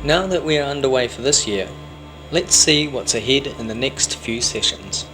Now that we are underway for this year, let's see what's ahead in the next few sessions.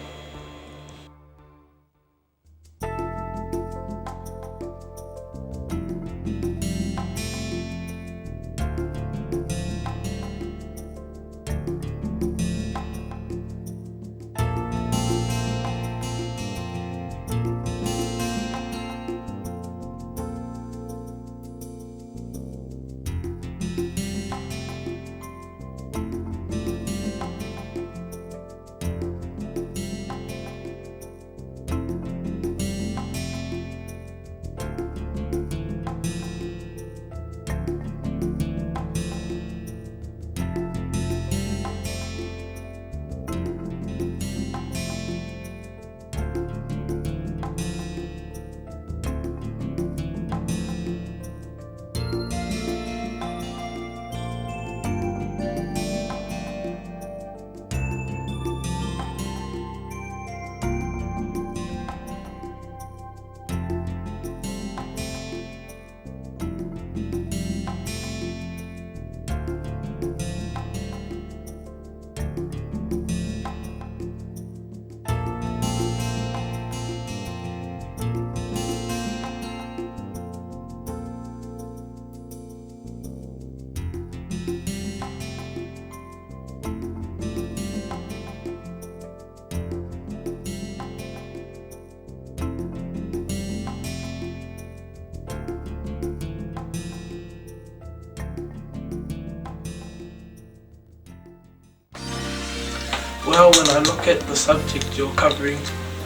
Well, when I look at the subject you're covering,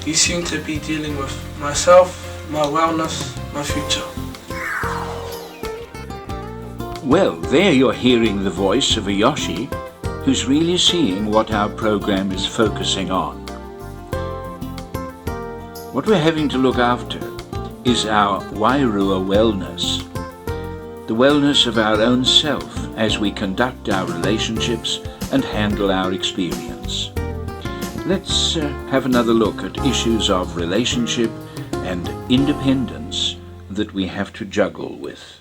you seem to be dealing with myself, my wellness, my future. Well, there you're hearing the voice of a YOSHI who's really seeing what our program is focusing on. What we're having to look after is our Wairua wellness, the wellness of our own self as we conduct our relationships and handle our experience. Let's have another look at issues of relationship and independence that we have to juggle with.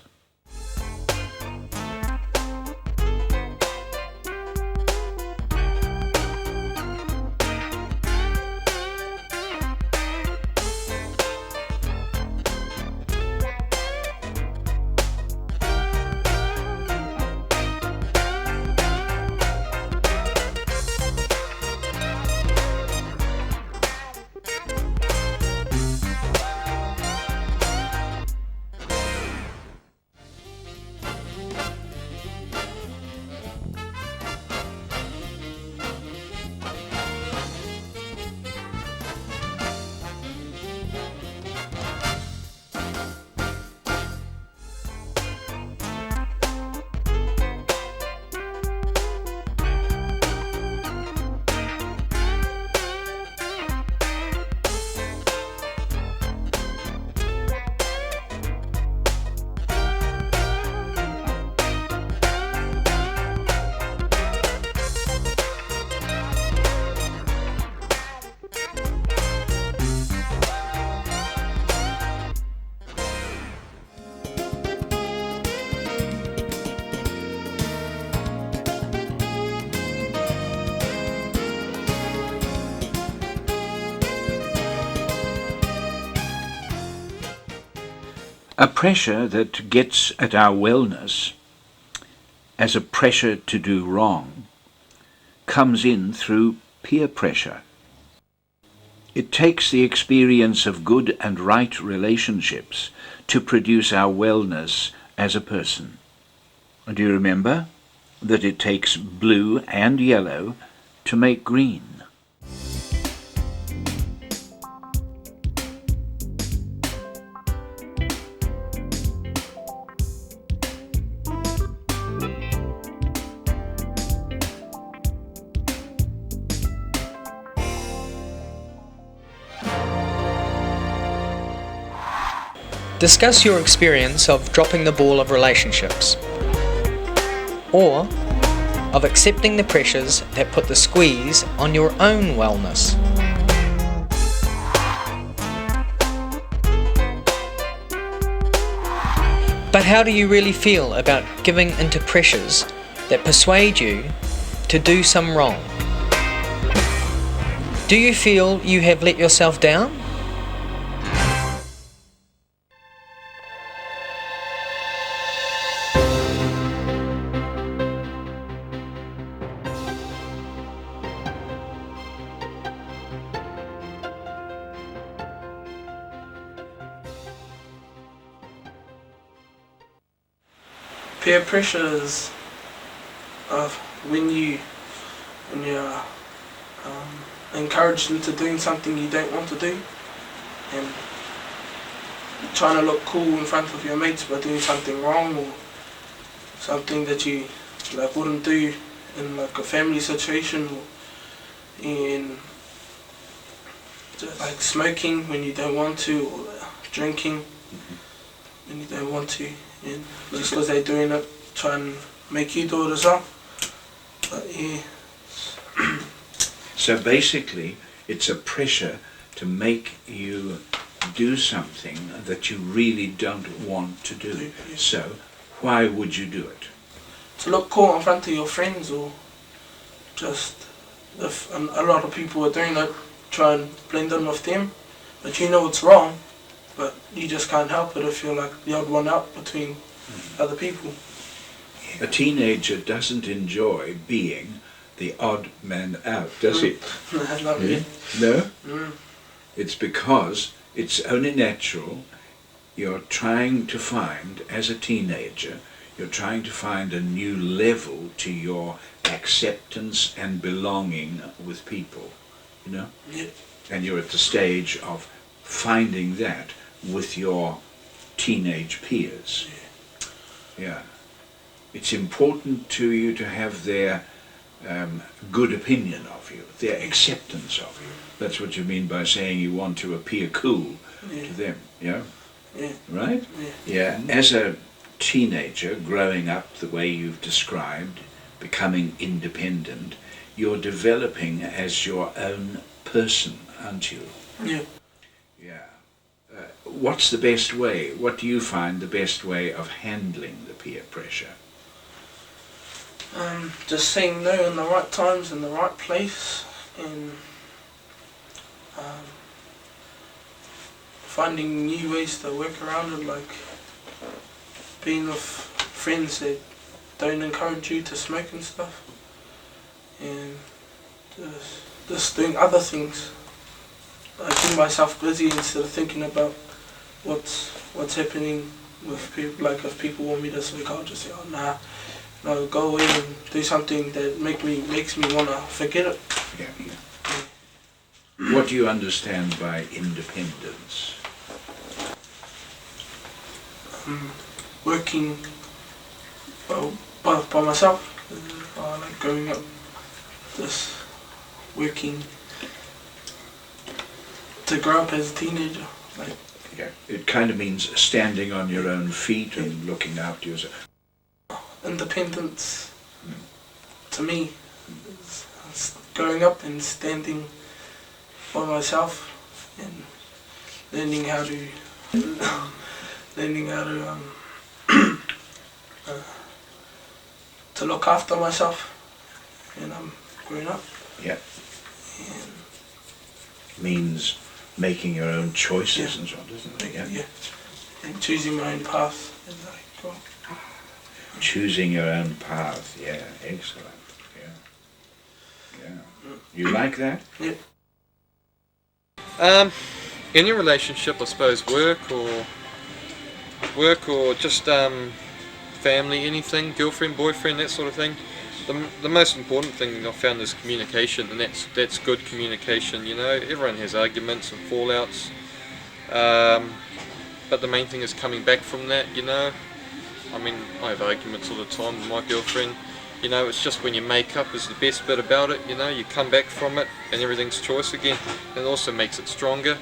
A pressure that gets at our wellness as a pressure to do wrong comes in through peer pressure. It takes the experience of good and right relationships to produce our wellness as a person. Do you remember that it takes blue and yellow to make green? Discuss your experience of dropping the ball of relationships, or of accepting the pressures that put the squeeze on your own wellness. But how do you really feel about giving into pressures that persuade you to do some wrong? Do you feel you have let yourself down? Peer pressure is when you're encouraged into doing something you don't want to do, and trying to look cool in front of your mates by doing something wrong or something that you wouldn't do in a family situation, or in smoking when you don't want to, or drinking when you don't want to, and just because they're doing it, try and make you do it as well. But yeah. So basically, it's a pressure to make you do something that you really don't want to do. Yeah. So, why would you do it? To look cool in front of your friends, or just if a lot of people are doing it, try and blend in with them. But you know it's wrong, but you just can't help it if you're like the odd one out between other people. A teenager doesn't enjoy being the odd man out, does it? Not really. No? Mm. It's because it's only natural. You're trying to find, as a teenager, you're trying to find a new level to your acceptance and belonging with people, you know? Yeah. And you're at the stage of finding that with your teenage peers. Yeah. It's important to you to have their good opinion of you, their acceptance of you. That's what you mean by saying you want to appear cool to them, yeah? Yeah. Right? Yeah. Yeah. As a teenager growing up the way you've described, becoming independent, you're developing as your own person, aren't you? Yeah. Yeah. What's the best way? What do you find the best way of handling the peer pressure? Just saying no in the right times, in the right place, and finding new ways to work around it, like being with friends that don't encourage you to smoke and stuff, and just doing other things. Keep myself busy instead of thinking about what's happening with people. Like if people want me to smoke, I'll just say, oh nah, no, go away and do something that makes me wanna forget it. Yeah. What do you understand by independence? Working by myself, like growing up, just working to grow up as a teenager. Like, Yeah. It kind of means standing on your own feet and looking after yourself. independence to me is growing up and standing by myself and learning how to to look after myself when I'm growing up. Yeah. And Means making your own choices Yeah. and so on, doesn't it? Yeah. yeah, and choosing my own path as I go. Choosing your own path. Yeah. Excellent. Yeah. Yeah. You like that? Yeah. Any relationship, I suppose, work or just family, anything, girlfriend, boyfriend, that sort of thing. The most important thing I've found is communication, and that's good communication. You know, everyone has arguments and fallouts, but the main thing is coming back from that. You know, I mean, I have arguments all the time with my girlfriend. You know, it's just when you make up is the best bit about it. You know, you come back from it and everything's choice again, and it also makes it stronger.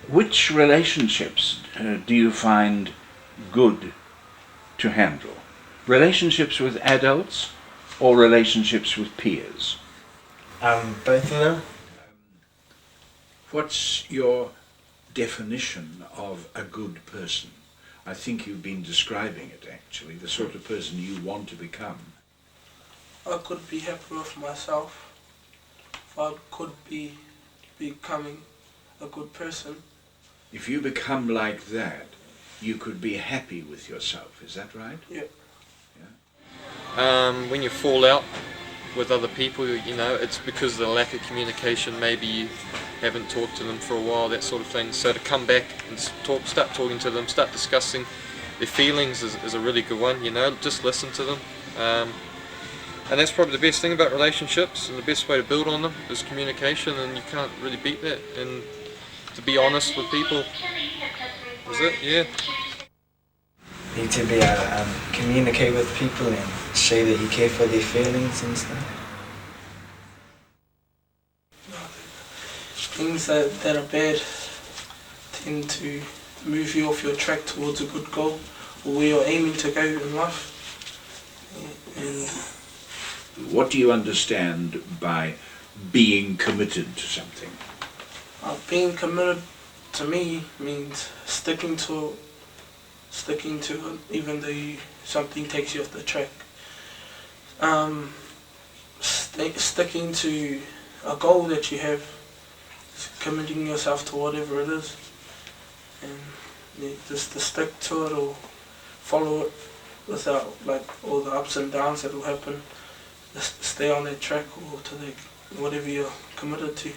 Which relationships do you find good to handle? Relationships with adults or relationships with peers? Both of them. What's your definition of a good person? I think you've been describing it actually, the sort of person you want to become. I could be happy with myself. I could be becoming a good person. If you become like that, you could be happy with yourself, is that right? Yeah. When you fall out with other people, you know, it's because of the lack of communication. Maybe you haven't talked to them for a while, that sort of thing. So to come back and start talking to them, start discussing their feelings is a really good one. You know, just listen to them. And that's probably the best thing about relationships, and the best way to build on them is communication, and you can't really beat that. And to be honest with people, is it? Yeah. Need to be communicate with people and show that you care for their feelings and stuff. Things that are bad tend to move you off your track towards a good goal, or where you're aiming to go in life. And What do you understand by being committed to something? being committed to me means sticking to it, even though something takes you off the track. Sticking to a goal that you have, committing yourself to whatever it is, and just to stick to it or follow it without all the ups and downs that will happen. Just stay on that track or to whatever you're committed to.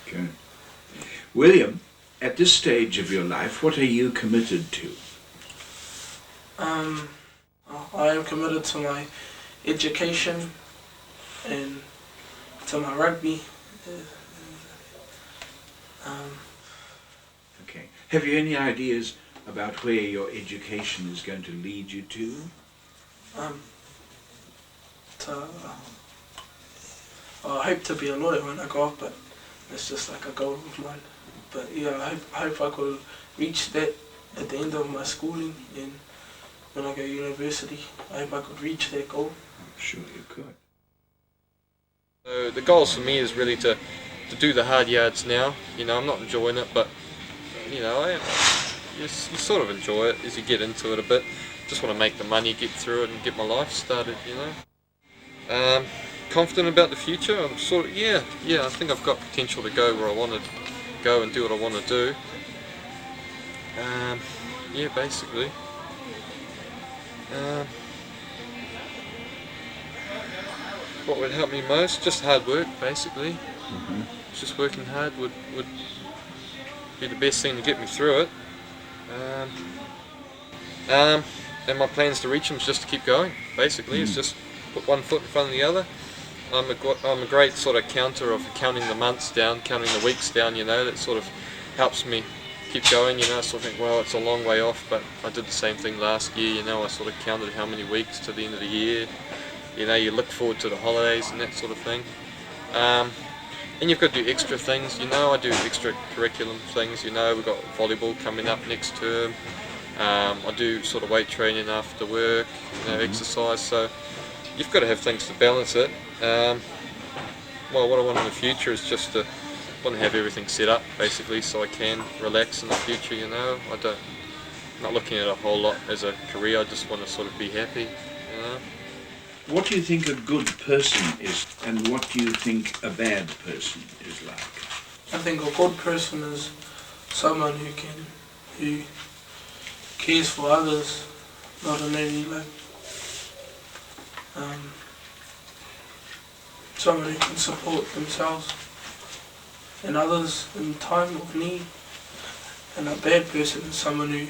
Okay. William, at this stage of your life, what are you committed to? I am committed to my education and to my rugby. Okay. Have you any ideas about where your education is going to lead you to? I hope to be a lawyer when I grow up, but it's just like a goal of mine. But yeah, I hope I could reach that at the end of my schooling, and when I go to university, I hope I could reach that goal. I'm sure you could. So the goals for me is really to do the hard yards now. You know, I'm not enjoying it, but you know, you sort of enjoy it as you get into it a bit. Just want to make the money, get through it, and get my life started. You know, confident about the future. I'm sort of yeah. I think I've got potential to go where I want to go and do what I want to do. Yeah, basically. What would help me most? Just hard work, basically. Mm-hmm. Just working hard would be the best thing to get me through it. And my plans to reach them is just to keep going. Basically, it's just put one foot in front of the other. I'm a great sort of counter of counting the months down, counting the weeks down. You know, that sort of helps me keep going. You know, I sort of think, well, it's a long way off, but I did the same thing last year. You know, I sort of counted how many weeks to the end of the year. You know, you look forward to the holidays and that sort of thing. And you've got to do extra things. You know, I do extra curriculum things. You know, we've got volleyball coming up next term. I do sort of weight training after work, you know, exercise. So you've got to have things to balance it. Well, what I want in the future is just to want to have everything set up, basically, so I can relax in the future. You know, I'm not looking at a whole lot as a career. I just want to sort of be happy. You know. What do you think a good person is, and what do you think a bad person is like? I think a good person is someone who cares for others, not in any someone who can support themselves and others in time of need. And a bad person is someone who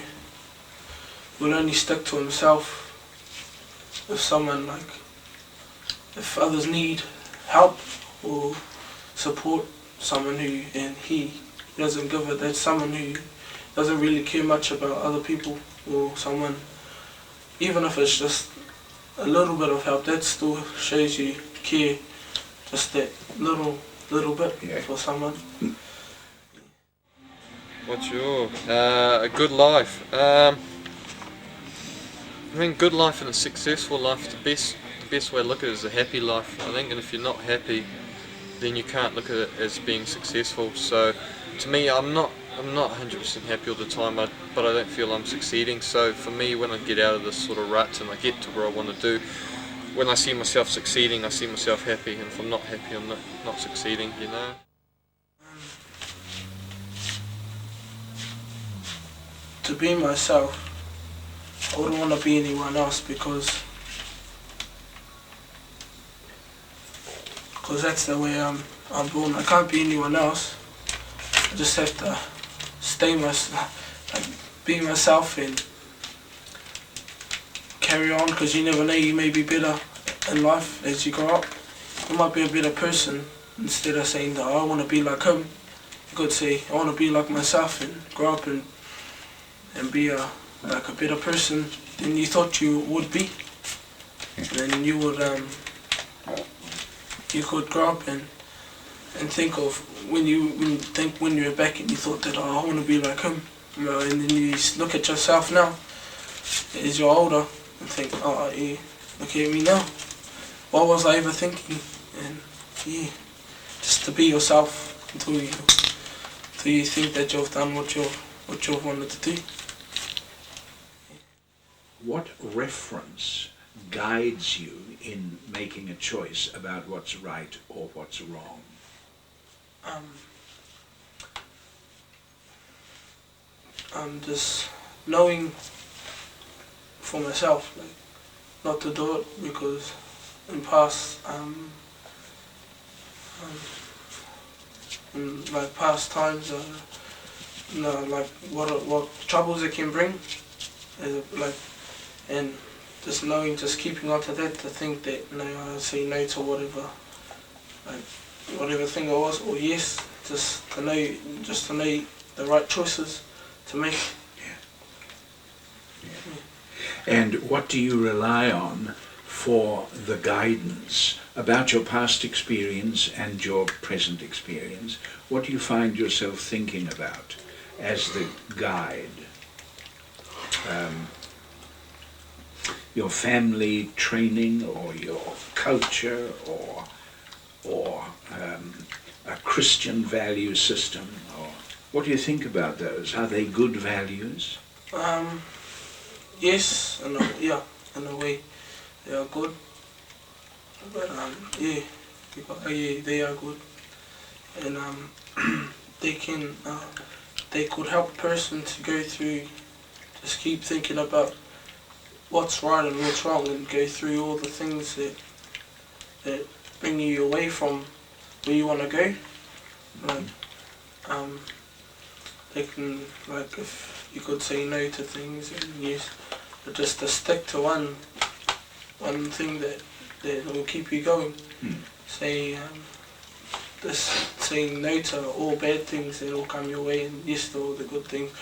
will only stick to himself if others need help or support someone he doesn't give it. That's someone who doesn't really care much about other people, or someone, even if it's just a little bit of help, that still shows you care, just that little bit for someone. What's your a good life? I mean, good life and a successful life. The best way to look at it is a happy life, I think. And if you're not happy, then you can't look at it as being successful. So, to me, I'm not I'm not 100% happy all the time, but I don't feel I'm succeeding. So for me, when I get out of this sort of rut and I get to where I want to do, when I see myself succeeding, I see myself happy. And if I'm not happy, I'm not succeeding, you know. To be myself, I wouldn't want to be anyone else because that's the way I'm born. I can't be anyone else. I just have to be myself and carry on, because you never know, you may be better in life as you grow up. You might be a better person. Instead of saying that I want to be like him, you could say I want to be like myself and grow up and be a better person than you thought you would be. And then you could grow up and think of when you were back and you thought that, oh, I want to be like him, you know, and then you look at yourself now as you're older and think, oh yeah, look at me now. What was I ever thinking? And yeah, just to be yourself until you think that you've done what you've wanted to do. What reference guides you in making a choice about what's right or what's wrong? Just knowing for myself, like, not to do it, because in past in like past times, like what troubles it can bring, and just knowing, just keeping on to that, to think that, I say no to whatever thing it was, or yes, just to know the right choices to make. And what do you rely on for the guidance about your past experience and your present experience? What do you find yourself thinking about as the guide? Your family training, or your culture, or a Christian value system, or what do you think about those? Are they good values? Yes, in a way, they are good. But they are good, and they could help a person to go through. Just keep thinking about what's right and what's wrong, and go through all the things that bring you away from where you want to go. They can, like, if you could say no to things, and yes, but just to stick to one thing that will keep you going. Say, just saying no to all bad things that will come your way, and yes to all the good things.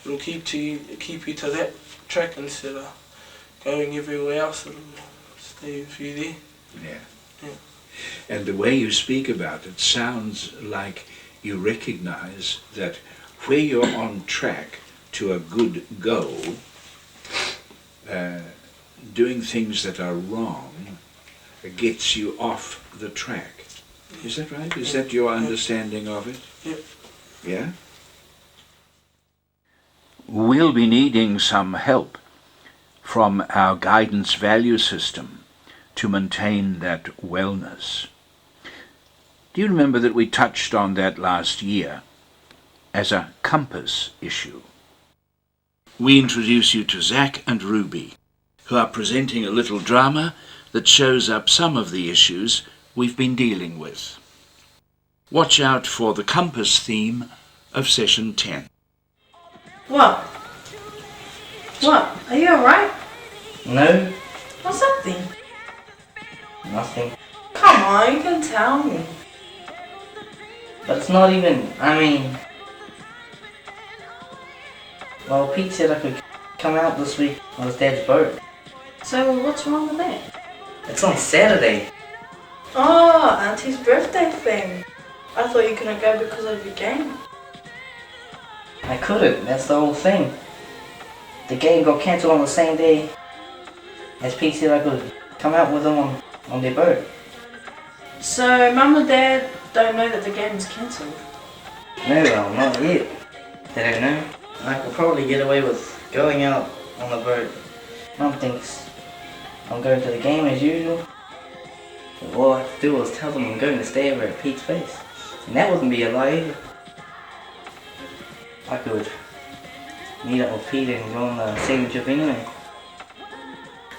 It'll keep you to that track instead of going everywhere else. It'll stay with you there. Yeah. And the way you speak about it sounds like you recognize that where you're on track to a good goal, doing things that are wrong gets you off the track. Is that right? Is that your understanding of it? Yep. Yeah? We'll be needing some help from our guidance value system to maintain that wellness. Do you remember that we touched on that last year as a compass issue? We introduce you to Zach and Ruby, who are presenting a little drama that shows up some of the issues we've been dealing with. Watch out for the compass theme of session 10. What? What? Are you alright? No, What's up then? nothing. Come on, you can tell me. But it's not even, well, Pete said I could come out this week on his dad's boat. So what's wrong with that? It's on Saturday. Oh, Auntie's birthday thing. I thought you couldn't go because of your game. I couldn't, that's the whole thing. The game got cancelled on the same day as Pete said I could come out with them on their boat. So Mum and Dad don't know that the game is cancelled? No, well, not yet. They don't know. I could probably get away with going out on the boat. Mum thinks I'm going to the game as usual. But all I have to do is tell them I'm going to stay over at Pete's place. And that wouldn't be a lie either. I could meet up with Pete and go on the sailing trip anyway.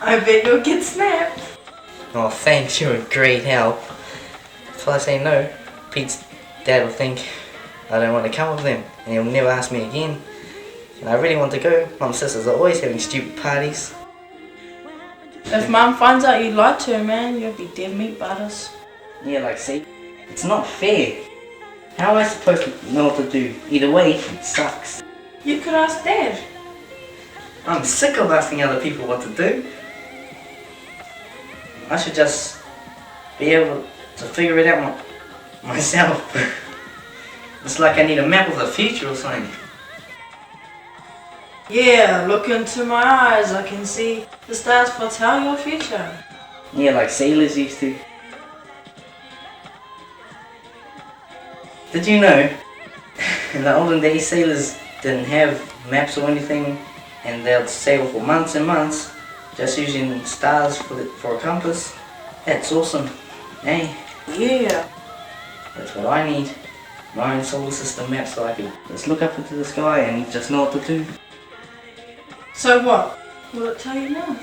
I bet you'll get snapped. Oh, thanks, you're a great help. If I say no, Pete's dad will think I don't want to come with them, and he'll never ask me again. And I really want to go. Mum and sisters are always having stupid parties. If Mum finds out you lied to her, man, you'll be dead meat butters. Yeah, like, see, it's not fair. How am I supposed to know what to do? Either way, it sucks. You could ask Dad. I'm sick of asking other people what to do. I should just be able to figure it out myself. It's like I need a map of the future or something. Yeah, look into my eyes. I can see the stars foretell your future. Yeah, like sailors used to. Did you know, in the olden days, sailors didn't have maps or anything, and they'd sail for months and months, just using stars for a compass? That's awesome. Hey, Yeah. that's what I need. My own solar system map so I can just look up into the sky and just know what to do. So what? Will it tell you now?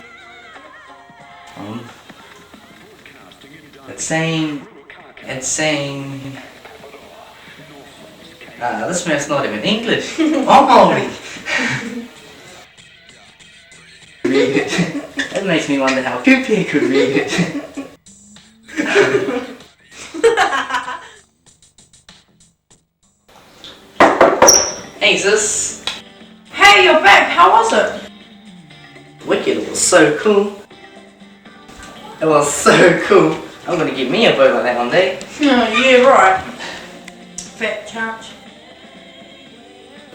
It's saying, this map's not even English. Oh, holy! Read it. That makes me wonder how Poopy could read it. Hey sis! Hey, you're back. How was it? Wicked, it was so cool. It was so cool. I'm gonna get me a boat like that one day. Yeah, right. Fat couch.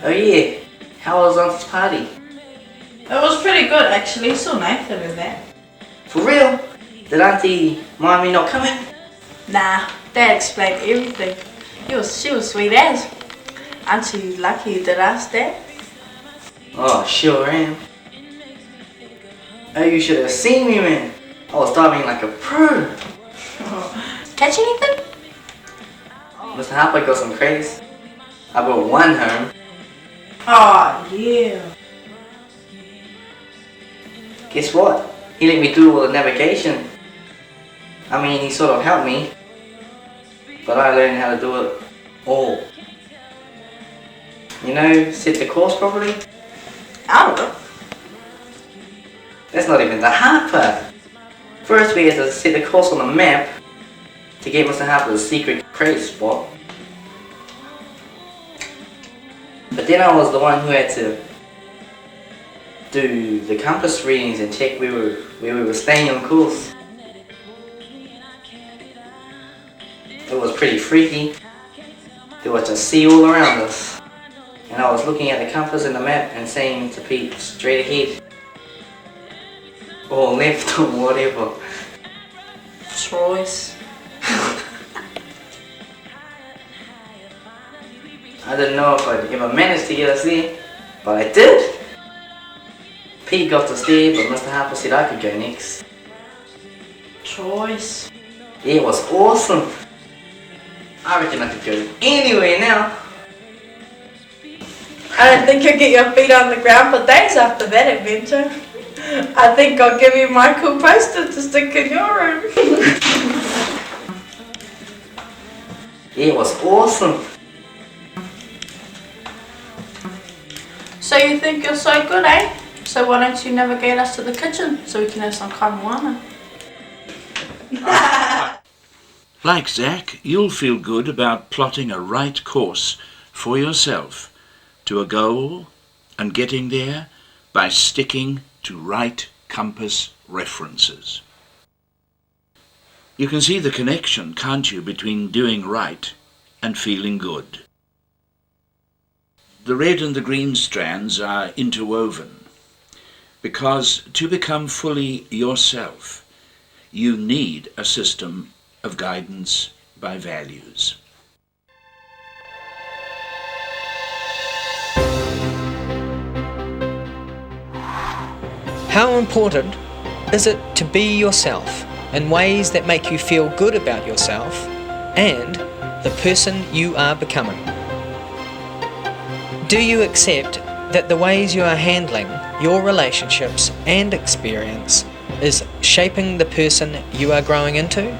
Oh yeah, how was Auntie's party? It was pretty good actually. Saw Nathan in that. For real? Did Auntie mind me not coming? Nah, Dad explained everything. She was sweet as. Aren't you lucky you did ask Dad? Oh, sure am. Oh, you should have seen me, man. I was diving like a pro. Catch anything? Mr. Harper got some craze. I brought one home. Oh, yeah. Guess what? He let me do all the navigation. I mean, he sort of helped me, but I learned how to do it all. You know, set the course properly? I don't know. That's not even the hard part. First we had to set the course on the map to get Mr. Harper's secret craze spot. But then I was the one who had to do the compass readings and check where we were staying on course. It was pretty freaky. There was just sea all around us. And I was looking at the compass and the map and saying to Pete, straight ahead. Or left or whatever. Choice. I didn't know if I'd ever manage to get us there, but I did. Pete got us there, but Mr. Harper said I could go next. Choice. Yeah, it was awesome. I reckon I could go anywhere now. I don't think you'll get your feet on the ground for days after that adventure. I think I'll give you my cool poster to stick in your room. Yeah, it was awesome. So you think you're so good, eh? So why don't you navigate us to the kitchen so we can have some caruana? Like Zach, you'll feel good about plotting a right course for yourself to a goal and getting there by sticking to right compass references. You can see the connection, can't you, between doing right and feeling good. The red and the green strands are interwoven because to become fully yourself, you need a system of guidance by values. How important is it to be yourself in ways that make you feel good about yourself and the person you are becoming? Do you accept that the ways you are handling your relationships and experience is shaping the person you are growing into?